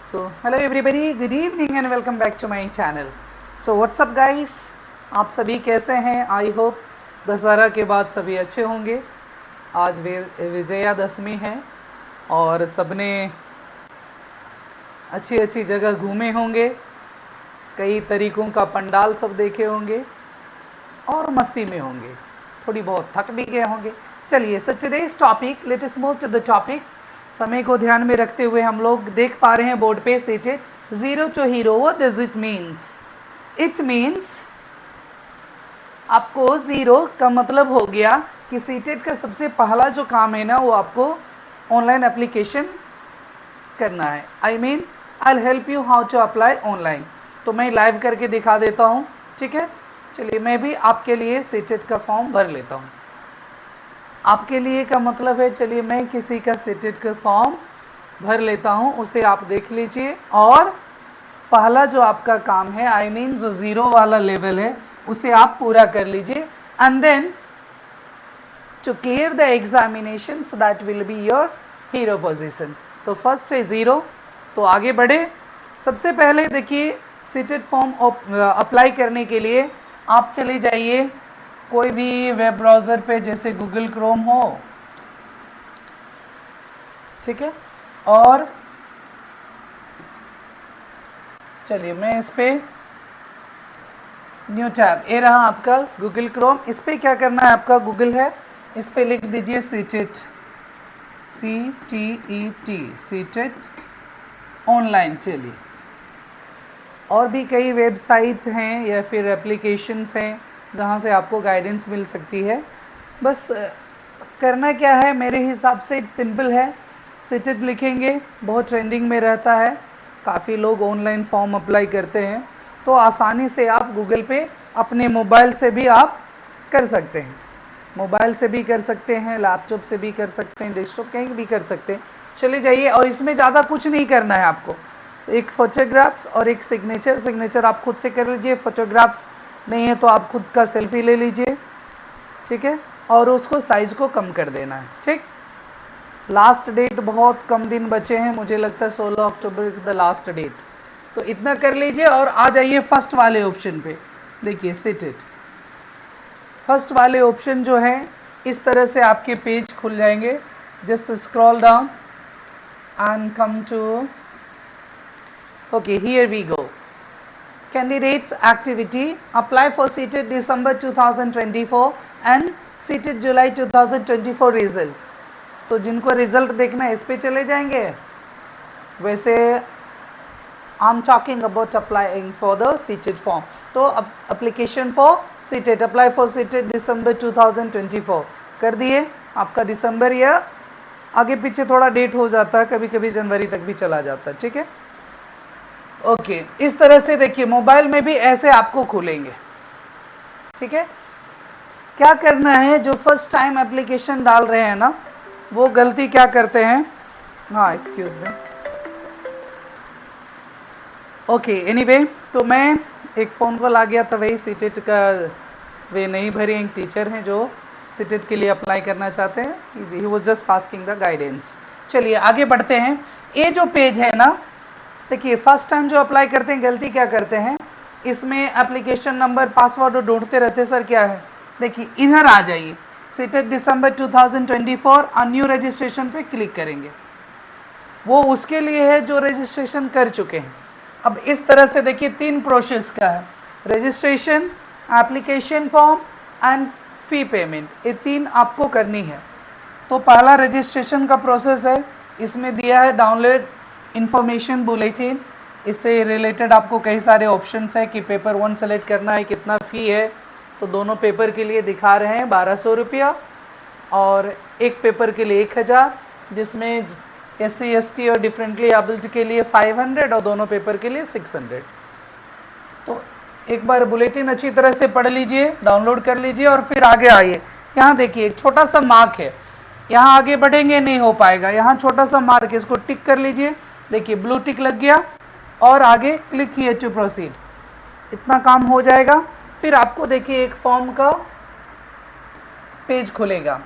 So hello everybody, good evening and welcome back to my channel. So what's up guys, आप सभी कैसे हैं? I hope Dussehra के बाद सभी अच्छे होंगे। आज विजयादशमी है और सबने अच्छी अच्छी जगह घूमे होंगे, कई तरीक़ों का पंडाल सब देखे होंगे और मस्ती में होंगे, थोड़ी बहुत थक भी गए होंगे। चलिए, so today's topic, let us move to the topic. समय को ध्यान में रखते हुए हम लोग देख पा रहे हैं बोर्ड पे seated zero to hero. What does it means? It means आपको जीरो का मतलब हो गया कि सीटेड का सबसे पहला जो काम है ना, वो आपको ऑनलाइन एप्लीकेशन करना है। I mean I will help you how to apply online. तो मैं लाइव करके दिखा देता हूँ, ठीक है। चलिए, मैं भी आपके लिए सीटेड का फॉर्म भर लेता हूँ। आपके लिए का मतलब है, चलिए मैं किसी का सीटेड का फॉर्म भर लेता हूँ, उसे आप देख लीजिए। और पहला जो आपका काम है, आई मीन जो ज़ीरो वाला लेवल है, उसे आप पूरा कर लीजिए। And then to clear the examination, that will be your hero position. तो फर्स्ट है ज़ीरो, तो आगे बढ़े। सबसे पहले देखिए, सीटेड फॉर्म अप्लाई करने के लिए आप चले जाइए कोई भी वेब ब्राउज़र पे, जैसे गूगल क्रोम हो, ठीक है। और चलिए मैं इस पे न्यू टैब, ये रहा आपका गूगल क्रोम। इस पे क्या करना है, आपका गूगल है, इस पे लिख दीजिए सीटेड, CTET, सीटेड ऑनलाइन। चलिए, और भी कई वेबसाइट्स हैं या फिर एप्लीकेशंस हैं जहाँ से आपको गाइडेंस मिल सकती है। बस करना क्या है, मेरे हिसाब से सिंपल है। सीटेड लिखेंगे, बहुत ट्रेंडिंग में रहता है, काफ़ी लोग ऑनलाइन फॉर्म अप्लाई करते हैं, तो आसानी से आप गूगल पे अपने मोबाइल से भी आप कर सकते हैं। मोबाइल से भी कर सकते हैं, लैपटॉप से भी कर सकते हैं, डेस्कटॉप कहीं भी कर सकते हैं। चले जाइए, और इसमें ज़्यादा कुछ नहीं करना है आपको। एक फोटोग्राफ्स और एक सिग्नेचर आप खुद से कर लीजिए। फोटोग्राफ्स नहीं है तो आप खुद का सेल्फी ले लीजिए, ठीक है। और उसको साइज़ को कम कर देना है, ठीक। लास्ट डेट बहुत कम दिन बचे हैं, मुझे लगता है 16 अक्टूबर इज़ द लास्ट डेट। तो इतना कर लीजिए और आ जाइए फर्स्ट वाले ऑप्शन पे। देखिए सीटेड फर्स्ट वाले ऑप्शन जो है, इस तरह से आपके पेज खुल जाएंगे। Just scroll down and come to, okay, here we go. Candidates activity, apply for seated December 2024 and seated July 2024 result. तो जिनको रिजल्ट देखना है इस पे चले जाएंगे। वैसे I am talking about applying for the CTET form. तो application for CTET, apply for CTET December 2024 कर दिए। आपका दिसंबर या आगे पीछे थोड़ा डेट हो जाता है, कभी कभी जनवरी तक भी चला जाता है, ठीक है। ओके, इस तरह से देखिए मोबाइल में भी ऐसे आपको खुलेंगे, ठीक है। क्या करना है, जो फर्स्ट टाइम एप्लीकेशन डाल रहे हैं ना, वो गलती क्या करते हैं, हाँ एक्सक्यूज मी, ओके एनीवे, तो मैं एक फ़ोन कॉल आ गया था, वही सीटेड का वे नहीं भरी, एक टीचर हैं जो सीटेड के लिए अप्लाई करना चाहते हैं, he was just asking the guidance. चलिए आगे बढ़ते हैं। ये जो पेज है ना, देखिए फर्स्ट टाइम जो अप्लाई करते हैं गलती क्या करते हैं, इसमें एप्लीकेशन नंबर पासवर्ड ढूंढते रहते हैं। सर क्या है, देखिए इधर आ जाइए, सीटेड दिसंबर 2024 न्यू रजिस्ट्रेशन पे क्लिक करेंगे। वो उसके लिए है जो रजिस्ट्रेशन कर चुके हैं। अब इस तरह से देखिए 3 प्रोसेस का है, registration, application form and fee payment, ये 3 आपको करनी है। तो पहला रजिस्ट्रेशन का प्रोसेस है, इसमें दिया है डाउनलोड इन्फॉर्मेशन बुलेटिन। इससे रिलेटेड आपको कई सारे ऑप्शंस है कि पेपर 1 सेलेक्ट करना है, कितना फ़ी है। तो दोनों पेपर के लिए दिखा रहे हैं 1200 रुपया, और एक पेपर के लिए 1000, जिसमें SC ST और डिफरेंटली एबल्ड के लिए 500 और दोनों पेपर के लिए 600। तो एक बार बुलेटिन अच्छी तरह से पढ़ लीजिए, डाउनलोड कर लीजिए और फिर आगे आइए। यहाँ देखिए एक छोटा सा मार्क है, यहाँ आगे बढ़ेंगे नहीं हो पाएगा, यहाँ छोटा सा मार्क है, इसको टिक कर लीजिए। देखिए ब्लू टिक लग गया, और आगे क्लिक हियर टू प्रोसीड, इतना काम हो जाएगा। फिर आपको देखिए एक फॉर्म का पेज खुलेगा,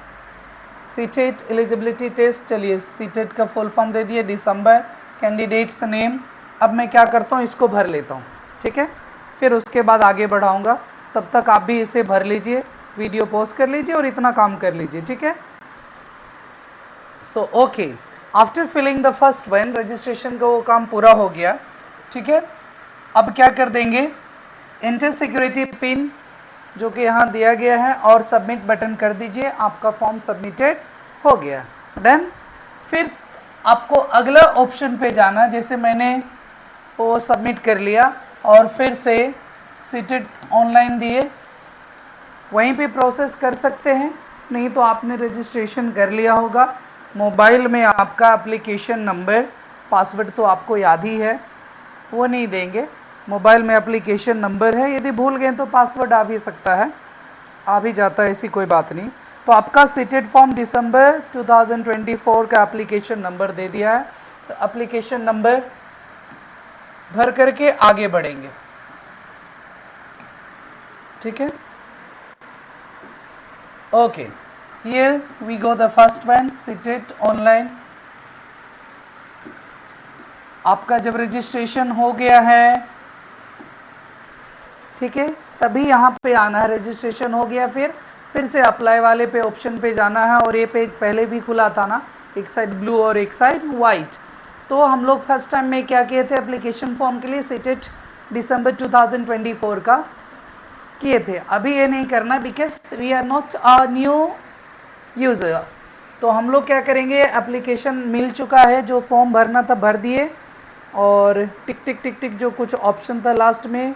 सीटेड एलिजिबिलिटी टेस्ट। चलिए सीटेड का फुल फॉर्म दे दिए, दिसंबर, कैंडिडेट्स नेम, अब मैं क्या करता हूँ, इसको भर लेता हूँ, ठीक है, फिर उसके बाद आगे बढ़ाऊँगा। तब तक आप भी इसे भर लीजिए, वीडियो पॉज कर लीजिए और इतना काम कर लीजिए, ठीक है। So okay, after filling the first one, registration का वो काम पूरा हो गया, ठीक है। अब क्या कर देंगे, एंटर सिक्योरिटी पिन जो कि यहाँ दिया गया है और सबमिट बटन कर दीजिए, आपका फॉर्म सबमिटेड हो गया, डन। फिर आपको अगला ऑप्शन पे जाना, जैसे मैंने वो सबमिट कर लिया और फिर से सीटेट ऑनलाइन दिए, वहीं पे प्रोसेस कर सकते हैं, नहीं तो आपने रजिस्ट्रेशन कर लिया होगा। मोबाइल में आपका एप्लीकेशन नंबर, पासवर्ड तो आपको याद ही है, वो नहीं देंगे। मोबाइल में एप्लीकेशन नंबर है, यदि भूल गए तो पासवर्ड आ भी सकता है, आ भी जाता है, ऐसी कोई बात नहीं। तो आपका सीटेट फॉर्म दिसंबर 2024 का एप्लीकेशन नंबर दे दिया है, तो एप्लीकेशन नंबर भर करके आगे बढ़ेंगे, ठीक है। Okay, here we go the first one, CTET online. आपका जब रजिस्ट्रेशन हो गया है, ठीक है, तभी यहाँ पे आना है, रजिस्ट्रेशन हो गया, फिर से अप्लाई वाले पे ऑप्शन पे जाना है। और ये पेज पहले भी खुला था ना, एक साइड ब्लू और एक साइड वाइट। तो हम लोग फर्स्ट टाइम में क्या किए थे, एप्लीकेशन फॉर्म के लिए सीटेट दिसंबर 2024 का किए थे। अभी ये नहीं करना, because we are not a new user. तो हम लोग क्या करेंगे, एप्लीकेशन मिल चुका है, जो फॉर्म भरना था भर दिए, और टिक टिक टिक टिक जो कुछ ऑप्शन था लास्ट में,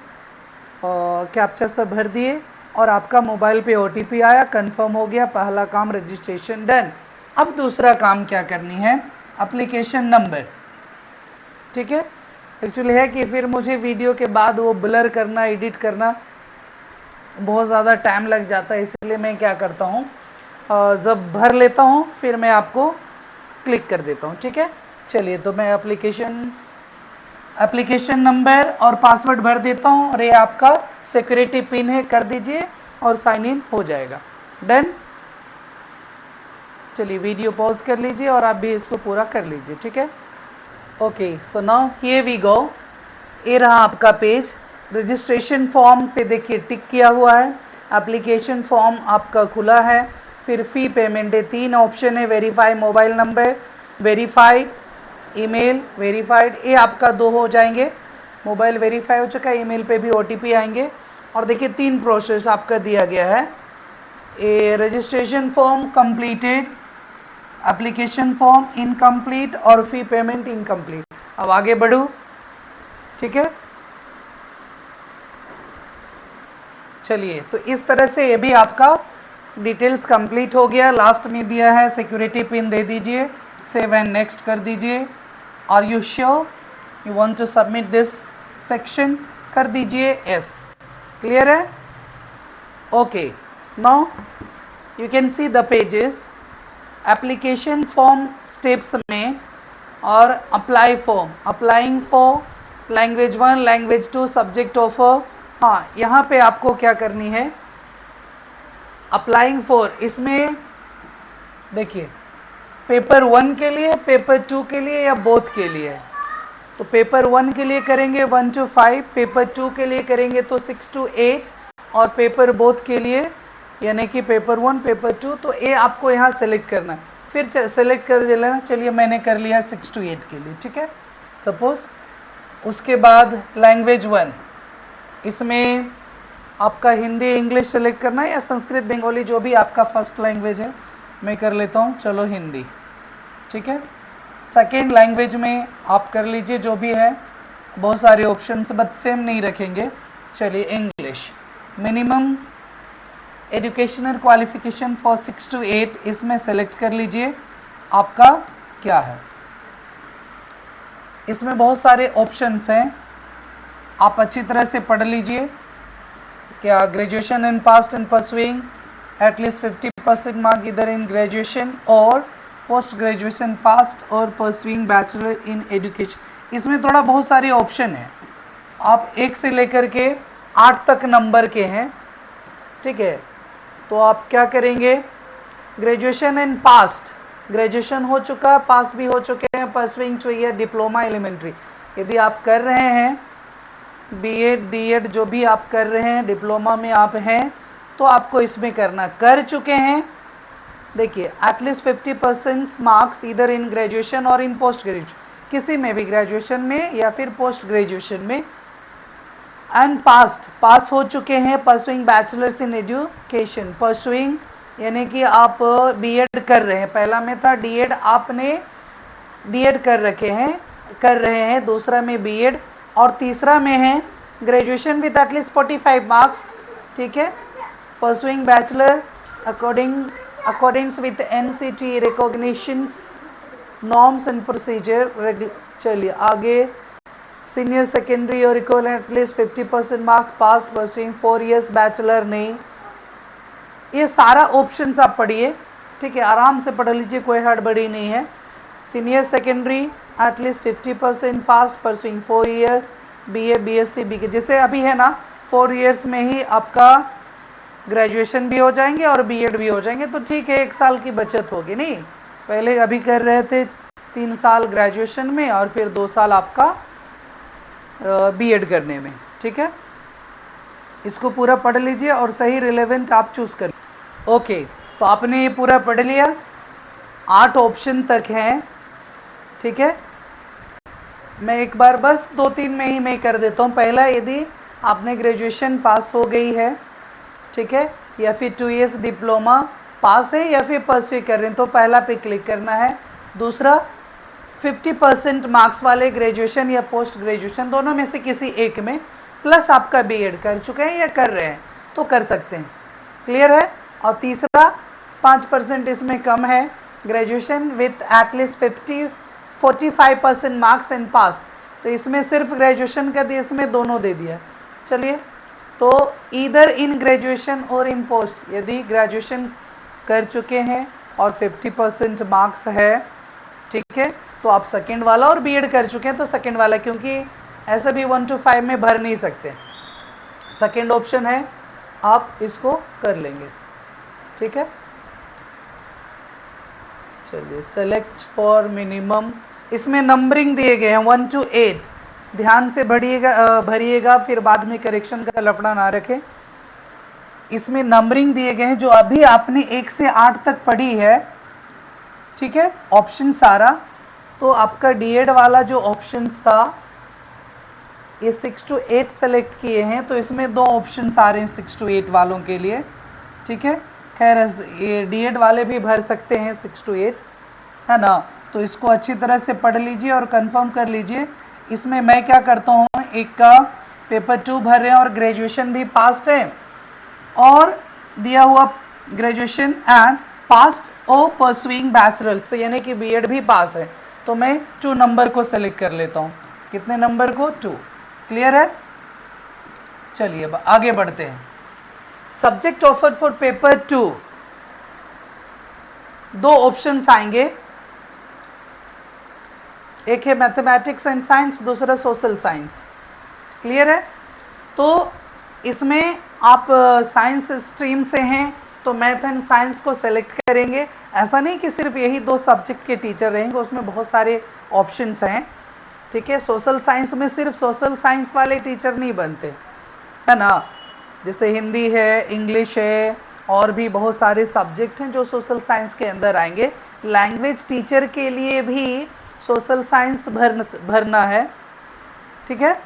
कैप्चा सब भर दिए, और आपका मोबाइल पे OTP आया, कंफर्म हो गया, पहला काम रजिस्ट्रेशन डन। अब दूसरा काम क्या करनी है, एप्लीकेशन नंबर, ठीक है। एक्चुअली है कि फिर मुझे वीडियो के बाद वो ब्लर करना, एडिट करना बहुत ज़्यादा टाइम लग जाता है, इसलिए मैं क्या करता हूँ, जब भर लेता हूँ फिर मैं आपको क्लिक कर देता हूँ, ठीक है। चलिए, तो मैं एप्लीकेशन नंबर और पासवर्ड भर देता हूँ, और ये आपका सिक्योरिटी पिन है, कर दीजिए और साइन इन हो जाएगा, डन। चलिए, वीडियो पॉज कर लीजिए और आप भी इसको पूरा कर लीजिए, ठीक है। Okay, so now here we go, ये रहा आपका पेज। रजिस्ट्रेशन फॉर्म पे देखिए टिक किया हुआ है, एप्लीकेशन फॉर्म आपका खुला है, फिर फ़ी पेमेंट है, 3 ऑप्शन है, verify mobile number, verified email, verified, ये आपका 2 हो जाएंगे। मोबाइल वेरीफाई हो चुका है, ईमेल पे भी OTP आएंगे। और देखिए 3 प्रोसेस आपका दिया गया है, ए registration form completed, application form incomplete और फ़ी पेमेंट इनकम्प्लीट। अब आगे बढ़ूँ, ठीक है। चलिए, तो इस तरह से ये भी आपका डिटेल्स कंप्लीट हो गया। लास्ट में दिया है सिक्योरिटी पिन दे दीजिए, सेव एंड नेक्स्ट कर दीजिए। Are you sure you want to submit this section, कर दीजिए यस। क्लियर है? Okay, now you can see the pages. Application form steps में और apply form, applying for language 1, language 2, subject offer. हाँ, यहाँ पे आपको क्या करनी है, अप्लाइंग फॉर, इसमें देखिए पेपर 1 के लिए, पेपर 2 के लिए या बोथ के लिए। तो पेपर 1 के लिए करेंगे 1 to 5, पेपर 2 के लिए करेंगे तो 6 to 8, और पेपर बोथ के लिए यानी कि पेपर 1, पेपर 2, तो ये आपको यहाँ सेलेक्ट करना है, फिर सेलेक्ट कर लेना। चलिए, मैंने कर लिया 6 to 8 के लिए, ठीक है, सपोज। उसके बाद लैंग्वेज 1, इसमें आपका हिंदी इंग्लिश सेलेक्ट करना है या संस्कृत बंगाली, जो भी आपका फर्स्ट लैंग्वेज है। मैं कर लेता हूँ, चलो हिंदी, ठीक है। सेकेंड लैंग्वेज में आप कर लीजिए जो भी है, बहुत सारे ऑप्शंस बट सेम नहीं रखेंगे। चलिए, English, minimum educational qualification for 6 to 8, इसमें सेलेक्ट कर लीजिए आपका क्या है। इसमें बहुत सारे ऑप्शंस हैं, आप अच्छी तरह से पढ़ लीजिए। क्या graduation in past and pursuing at least 50% mark इधर इन ग्रेजुएशन, और पोस्ट ग्रेजुएशन पास्ट और परसुइंग बैचलर इन एजुकेशन। इसमें थोड़ा बहुत सारे ऑप्शन हैं, आप 1 से लेकर के 8 तक नंबर के हैं, ठीक है। तो आप क्या करेंगे, ग्रेजुएशन इन पास्ट, ग्रेजुएशन हो चुका, पास भी हो चुके हैं, परसुइंग चाहिए डिप्लोमा एलिमेंट्री, यदि आप कर रहे हैं बीएड डीएड जो भी आप कर रहे हैं, डिप्लोमा में आप हैं, तो आपको इसमें करना, कर चुके हैं, देखिए एटलीस्ट 50% मार्क्स इधर इन ग्रेजुएशन और इन पोस्ट ग्रेजुएशन, किसी में भी ग्रेजुएशन में या फिर पोस्ट ग्रेजुएशन में, एंड पास हो चुके हैं pursuing bachelors in education. Pursuing यानी कि आप बीएड कर रहे हैं, पहला में था डीएड, आपने डीएड कर रहे हैं, दूसरा में बीएड, और तीसरा में है ग्रेजुएशन विद एटलीस्ट 45 मार्क्स, ठीक है। Pursuing bachelor according with NCT recognitions norms and procedure. चलिए आगे, सीनियर सेकेंडरी और इक्वलेंट एटलीस्ट 50% मार्क्स पास, परसुइंग 4 years बैचलर नहीं। ये सारा ऑप्शंस आप पढ़िए, ठीक है, आराम से पढ़ लीजिए, कोई हड़बड़ी नहीं है। Senior secondary at least 50% pass, pursuing 4 years, BA BSc बीके, जैसे अभी है ना 4 years में ही आपका ग्रेजुएशन भी हो जाएंगे और बीएड भी हो जाएंगे, तो ठीक है, 1 साल की बचत होगी। नहीं, पहले अभी कर रहे थे 3 साल ग्रेजुएशन में और फिर 2 साल आपका बीएड करने में, ठीक है। इसको पूरा पढ़ लीजिए और सही रिलेवेंट आप चूज़ कर। ओके, तो आपने ये पूरा पढ़ लिया, 8 ऑप्शन तक हैं, ठीक है। मैं एक बार बस 2-3 में ही मैं कर देता हूँ। पहला, यदि आपने ग्रेजुएशन पास हो गई है, ठीक है, या फिर 2 years डिप्लोमा पास है या फिर परस्यू कर रहे हैं, तो पहला पे क्लिक करना है। दूसरा, 50% मार्क्स वाले ग्रेजुएशन या पोस्ट ग्रेजुएशन दोनों में से किसी एक में, प्लस आपका बीएड कर चुके हैं या कर रहे हैं तो कर सकते हैं, क्लियर है। और तीसरा, 5% इसमें कम है, graduation with at least 45% marks and pass, तो इसमें सिर्फ ग्रेजुएशन का दिया, इसमें दोनों दे दिया। चलिए, तो इधर इन ग्रेजुएशन और इन पोस्ट, यदि ग्रेजुएशन कर चुके हैं और 50% मार्क्स है, ठीक है, तो आप सेकेंड वाला, और बीएड कर चुके हैं तो सेकेंड वाला, क्योंकि ऐसा भी 1 to 5 में भर नहीं सकते, सेकेंड ऑप्शन है, आप इसको कर लेंगे, ठीक है। चलिए, सेलेक्ट फॉर मिनिमम, इसमें नंबरिंग दिए गए हैं 1 to 8, ध्यान से भरिएगा, फिर बाद में करेक्शन का लफड़ा ना रखें। इसमें नंबरिंग दिए गए हैं, जो अभी आपने 1 से 8 तक पढ़ी है, ठीक है, ऑप्शन सारा। तो आपका डीएड वाला जो ऑप्शंस था, ये 6 to 8 सेलेक्ट किए हैं, तो इसमें 2 ऑप्शंस आ रहे हैं 6 to 8 वालों के लिए, ठीक है। खैर, ये डीएड वाले भी भर सकते हैं 6 to 8, है ना। तो इसको अच्छी तरह से पढ़ लीजिए और कंफर्म कर लीजिए। इसमें मैं क्या करता हूँ, एक का पेपर 2 भर रहे हैं और ग्रेजुएशन भी पास्ट है, और दिया हुआ ग्रेजुएशन एंड पास्ट और परसुइंग बैचलर्स, यानी कि बीएड भी पास है, तो मैं 2 नंबर को सेलेक्ट कर लेता हूँ। कितने नंबर को? 2, क्लियर है। चलिए आगे बढ़ते हैं। Subject offered for paper 2, 2 options आएंगे, एक है मैथमेटिक्स एंड साइंस, दूसरा सोशल साइंस, क्लियर है। तो इसमें आप साइंस स्ट्रीम से हैं तो मैथ एंड साइंस को सेलेक्ट करेंगे। ऐसा नहीं कि सिर्फ यही 2 सब्जेक्ट के टीचर रहेंगे, उसमें बहुत सारे ऑप्शंस हैं, ठीक है। सोशल साइंस में सिर्फ सोशल साइंस वाले टीचर नहीं बनते, है ना, जैसे हिंदी है, इंग्लिश है, और भी बहुत सारे सब्जेक्ट हैं जो सोशल साइंस के अंदर आएंगे। लैंग्वेज टीचर के लिए भी सोशल साइंस भरना है, ठीक है।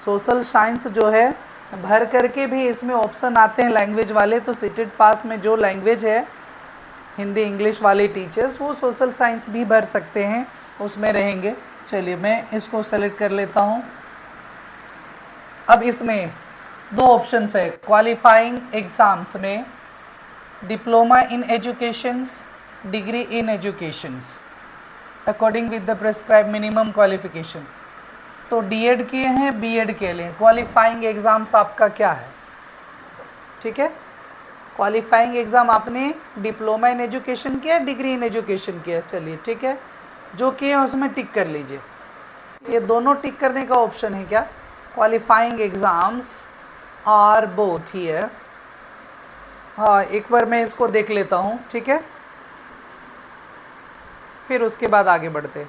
सोशल साइंस जो है भर करके भी इसमें ऑप्शन आते हैं लैंग्वेज वाले, तो सीटेड पास में जो लैंग्वेज है, हिंदी इंग्लिश वाले टीचर्स, वो सोशल साइंस भी भर सकते हैं, उसमें रहेंगे। चलिए, मैं इसको सेलेक्ट कर लेता हूँ। अब इसमें 2 ऑप्शंस है, क्वालिफाइंग एग्ज़ाम्स में diploma in educations, degree in educations according with the prescribe minimum qualification. तो डीएड किए हैं, बीएड के लिए क्वालिफाइंग एग्ज़ाम्स आपका क्या है, ठीक है। क्वालिफाइंग एग्ज़ाम आपने डिप्लोमा इन एजुकेशन किया, डिग्री इन एजुकेशन किया, चलिए ठीक है, जो किए उसमें टिक कर लीजिए। ये दोनों टिक करने का ऑप्शन है क्या? Qualifying exams are both here. हाँ, एक बार मैं इसको देख लेता हूँ, ठीक है, फिर उसके बाद आगे बढ़ते।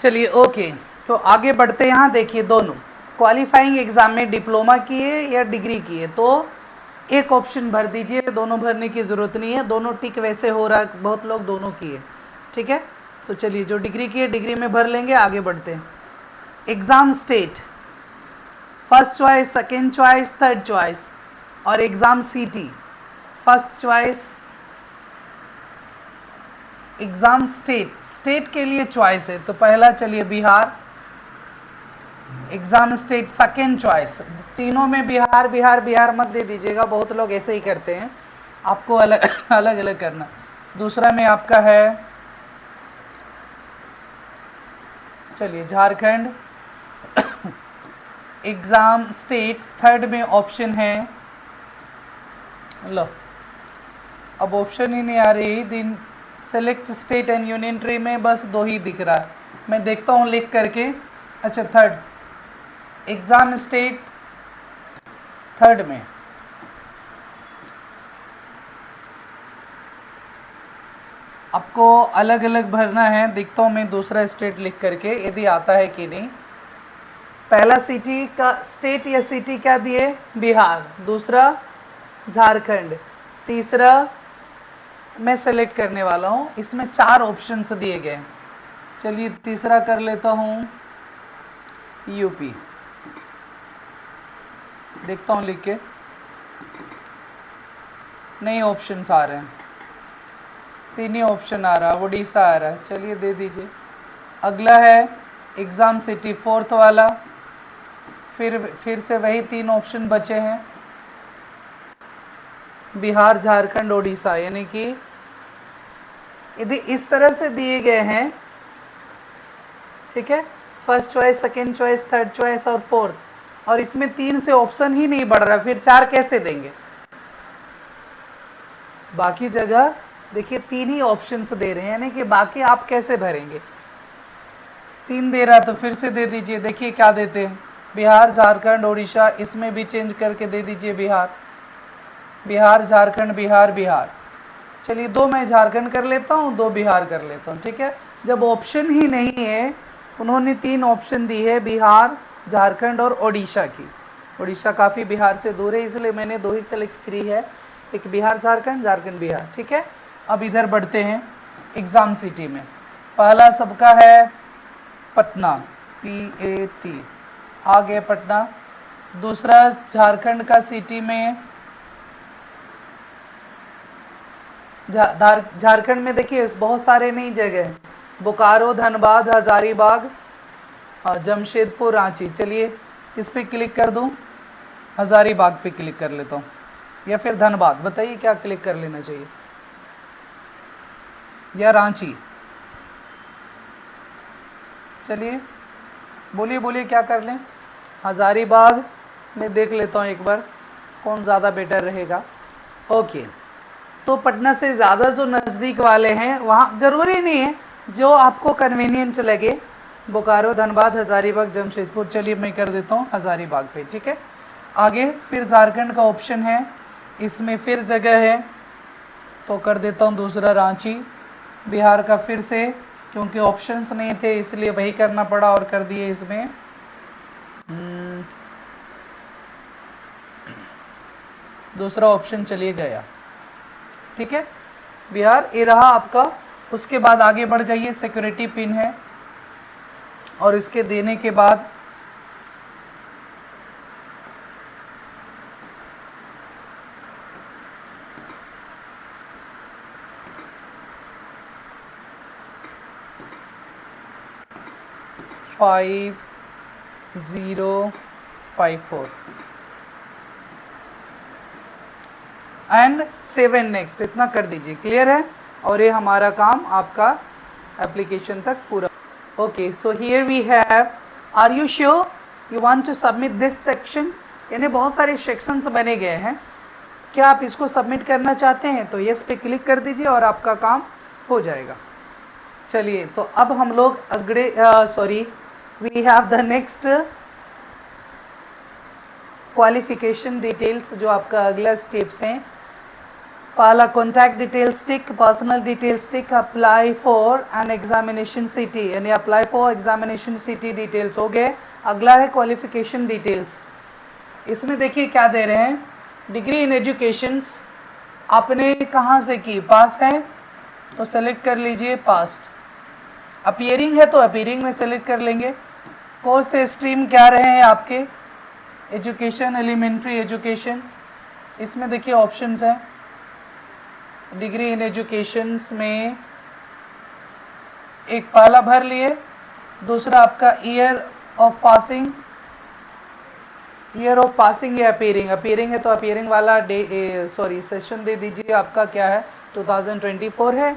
चलिए ओके, तो आगे बढ़ते हैं। यहाँ देखिए दोनों क्वालिफाइंग एग्जाम में डिप्लोमा किए या डिग्री किए तो एक ऑप्शन भर दीजिए, दोनों भरने की ज़रूरत नहीं है, दोनों टिक वैसे हो रहा है, बहुत लोग दोनों किए, ठीक है। तो चलिए जो डिग्री किए डिग्री में भर लेंगे, आगे बढ़ते हैं। Exam state first choice, second choice, third choice, और exam city first choice, exam state, state के लिए चॉइस है तो पहला चलिए Bihar, exam state second choice, तीनों में बिहार बिहार बिहार मत दे दीजिएगा, बहुत लोग ऐसे ही करते हैं, आपको अलग अलग अलग करना। दूसरा में आपका है चलिए झारखंड, एग्ज़ाम स्टेट थर्ड में ऑप्शन है, लो अब ऑप्शन ही नहीं आ रही, दिन select state and union tree में बस दो ही दिख रहा है, मैं देखता हूँ लिख करके। अच्छा थर्ड, एग्ज़ाम स्टेट थर्ड में आपको अलग अलग भरना है, देखता हूँ मैं दूसरा स्टेट लिख करके यदि आता है कि नहीं। पहला सिटी का स्टेट या सिटी क्या दिए, बिहार, दूसरा झारखंड, तीसरा मैं सेलेक्ट करने वाला हूँ, इसमें 4 ऑप्शंस दिए गए। चलिए तीसरा कर लेता हूँ यूपी, देखता हूँ लिख के, नए ऑप्शंस आ रहे हैं, 3 ही ऑप्शन आ रहा है, उड़ीसा आ रहा है, चलिए दे दीजिए। अगला है एग्ज़ाम सिटी फोर्थ वाला, फिर से वही 3 ऑप्शन बचे हैं, बिहार झारखंड उड़ीसा, यानी कि यदि इस तरह से दिए गए हैं, ठीक है, first choice, second choice, third choice और फोर्थ, और इसमें 3 से ऑप्शन ही नहीं बढ़ रहा, फिर 4 कैसे देंगे। बाकी जगह देखिए 3 ही ऑप्शंस दे रहे हैं, यानी कि बाकी आप कैसे भरेंगे। 3 दे रहा तो फिर से दे दीजिए, देखिए क्या देते हैं, बिहार झारखंड उड़ीसा, इसमें भी चेंज करके दे दीजिए बिहार बिहार झारखंड बिहार बिहार। चलिए 2 मैं झारखंड कर लेता हूँ, 2 बिहार कर लेता हूँ, ठीक है। जब ऑप्शन ही नहीं है, उन्होंने 3 ऑप्शन दी है, बिहार झारखंड और उड़ीसा की, उड़ीसा काफ़ी बिहार से दूर है इसलिए मैंने 2 ही सेलेक्ट करी है, एक बिहार झारखंड, झारखंड बिहार, ठीक है। अब इधर बढ़ते हैं एग्ज़ाम सिटी में, पहला सबका है पटना, PAT, आ गया पटना। दूसरा झारखंड का सिटी में, झारखंड में देखिए बहुत सारे नई जगह हैं, बोकारो, धनबाद, हजारीबाग, जमशेदपुर, रांची। चलिए किस पे क्लिक कर दूं, हजारीबाग पे क्लिक कर लेता हूँ या फिर धनबाद, बताइए क्या क्लिक कर लेना चाहिए, या रांची, चलिए बोलिए बोलिए क्या कर लें। हजारीबाग में देख लेता हूँ एक बार कौन ज़्यादा बेटर रहेगा। ओके, तो पटना से ज़्यादा जो नज़दीक वाले हैं वहाँ, ज़रूरी नहीं है, जो आपको कन्वीनियंट लगे, बोकारो, धनबाद, हज़ारीबाग, जमशेदपुर, चलिए मैं कर देता हूँ हज़ारीबाग पे, ठीक है। आगे फिर झारखंड का ऑप्शन है, इसमें फिर जगह है तो कर देता हूँ दूसरा रांची। बिहार का फिर से, क्योंकि ऑप्शंस नहीं थे इसलिए वही करना पड़ा और कर दिए इसमें। दूसरा ऑप्शन चलिए गया, ठीक है, बिहार ये रहा आपका। उसके बाद आगे बढ़ जाइए, सिक्योरिटी पिन है और इसके देने के बाद फाइव 054 एंड 7 नेक्स्ट, इतना कर दीजिए, क्लियर है। और ये हमारा काम आपका एप्लीकेशन तक पूरा। Okay, so here we have, are you sure you want to submit this section, यानी बहुत सारे सेक्शंस बने गए हैं, क्या आप इसको सबमिट करना चाहते हैं, तो यस पे क्लिक कर दीजिए और आपका काम हो जाएगा। चलिए तो अब हम लोग अगले we have the next qualification details, जो आपका अगला स्टेप्स हैं। पहला contact details tick, personal details tick, apply for an examination city, यानी apply for examination city details हो गए। अगला है क्वालिफिकेशन डिटेल्स। इसमें देखिए क्या दे रहे हैं, डिग्री इन एजुकेशंस आपने कहाँ से की, पास है तो सेलेक्ट कर लीजिए पास्ट, अपीयरिंग है तो अपीयरिंग में सेलेक्ट कर लेंगे। कोर्स स्ट्रीम क्या रहे हैं आपके, एजुकेशन, एलिमेंट्री एजुकेशन। इसमें देखिए ऑप्शंस हैं, डिग्री इन एजुकेशंस में एक पहला भर लिए, दूसरा आपका year of passing, year of passing या अपीयरिंग, अपीयरिंग है तो अपीयरिंग वाला सेशन दे दीजिए, आपका क्या है 2024 है,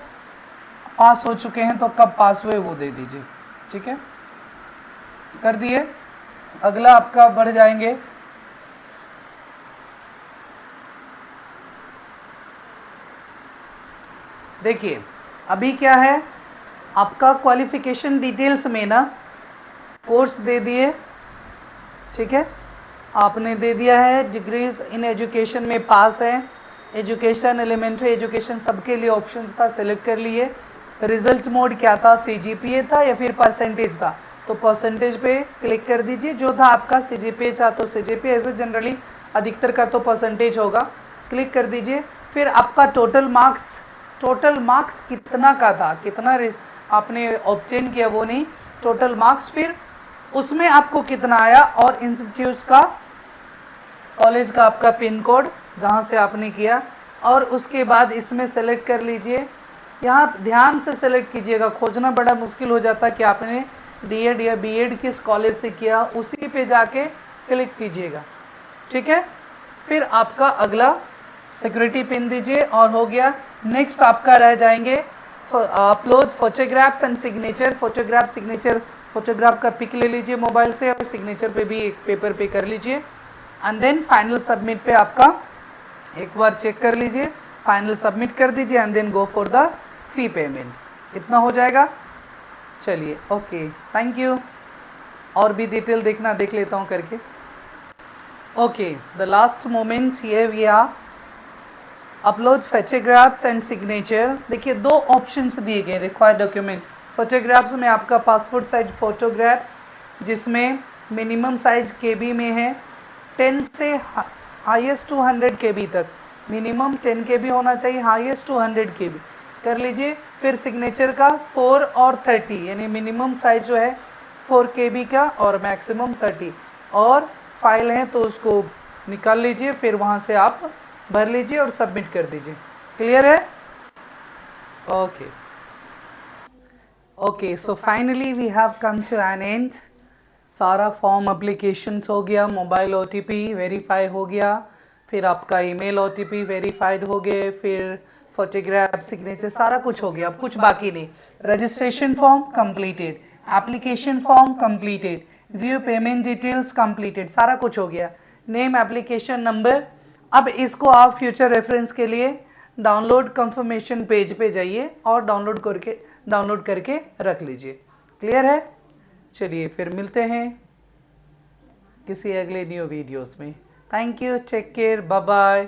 पास हो चुके हैं तो कब पास हुए वो दे दीजिए, ठीक है, कर दिए। अगला आपका बढ़ जाएंगे, देखिए अभी क्या है आपका क्वालिफिकेशन डिटेल्स में ना कोर्स दे दिए, ठीक है, आपने दे दिया है डिग्रीज इन एजुकेशन में पास है, एजुकेशन, एलिमेंट्री एजुकेशन सबके लिए ऑप्शंस था, सेलेक्ट कर लिए। रिजल्ट मोड क्या था, सीजीपीए था या फिर परसेंटेज था, तो परसेंटेज पे क्लिक कर दीजिए, जो था आपका सीजीपीए था तो सीजीपीए, ऐसे जनरली अधिकतर का तो परसेंटेज होगा, क्लिक कर दीजिए। फिर आपका टोटल मार्क्स कितना का था, कितना आपने ऑब्टेन किया वो नहीं, टोटल मार्क्स, फिर उसमें आपको कितना आया और इंस्टीट्यूट का, कॉलेज का आपका पिन कोड जहाँ से आपने किया, और उसके बाद इसमें सेलेक्ट कर लीजिए। यहाँ ध्यान से सेलेक्ट कीजिएगा, खोजना बड़ा मुश्किल हो जाता कि आपने डीएड या बीएड किस कॉलेज से किया, उसी पे जाके क्लिक कीजिएगा, ठीक है। फिर आपका अगला सिक्योरिटी पिन दीजिए और हो गया। नेक्स्ट आपका रह जाएंगे upload photographs and signature, photograph signature, photograph का पिक ले लीजिए मोबाइल से और सिग्नेचर पे भी एक पेपर पे कर लीजिए, एंड देन फाइनल सबमिट पे आपका एक बार चेक कर लीजिए, फाइनल सबमिट कर दीजिए and then go for the fee payment, इतना हो जाएगा। चलिए ओके, थैंक यू। और भी डिटेल देखना देख लेता हूँ करके। Okay, the last moment here we are, upload photographs and signature. देखिए दो ऑप्शंस दिए गए, रिक्वायर्ड डॉक्यूमेंट। फोटोग्राफ्स में आपका पासपोर्ट साइज फोटोग्राफ्स, जिसमें मिनिमम साइज केबी में है, 10 से हाईएस्ट टू 100 केबी तक, मिनिमम 10 केबी होना चाहिए, हाईएस्ट टू 100 केबी कर लीजिए। फिर सिग्नेचर का 4 और 30, यानी मिनिमम साइज जो है 4 केबी का और मैक्सिमम 30, और फाइल है तो उसको निकाल लीजिए, फिर वहाँ से आप भर लीजिए और सबमिट कर दीजिए। क्लियर है? Okay okay, so finally we have come to an end. सारा फॉर्म एप्लीकेशंस हो गया, मोबाइल ओटीपी वेरीफाई हो गया, फिर आपका ईमेल ओटीपी वेरीफाइड हो गए, फिर फोटोग्राफ, सिग्नेचर, सारा कुछ हो गया, अब कुछ बाकी नहीं। Registration form completed, application form completed, view payment details completed, सारा कुछ हो गया। Name, application number. अब इसको आप फ्यूचर रेफरेंस के लिए डाउनलोड कंफर्मेशन पेज पे जाइए और डाउनलोड करके रख लीजिए। क्लियर है? चलिए फिर मिलते हैं किसी अगले न्यू वीडियोस में। Thank you, take care, bye bye.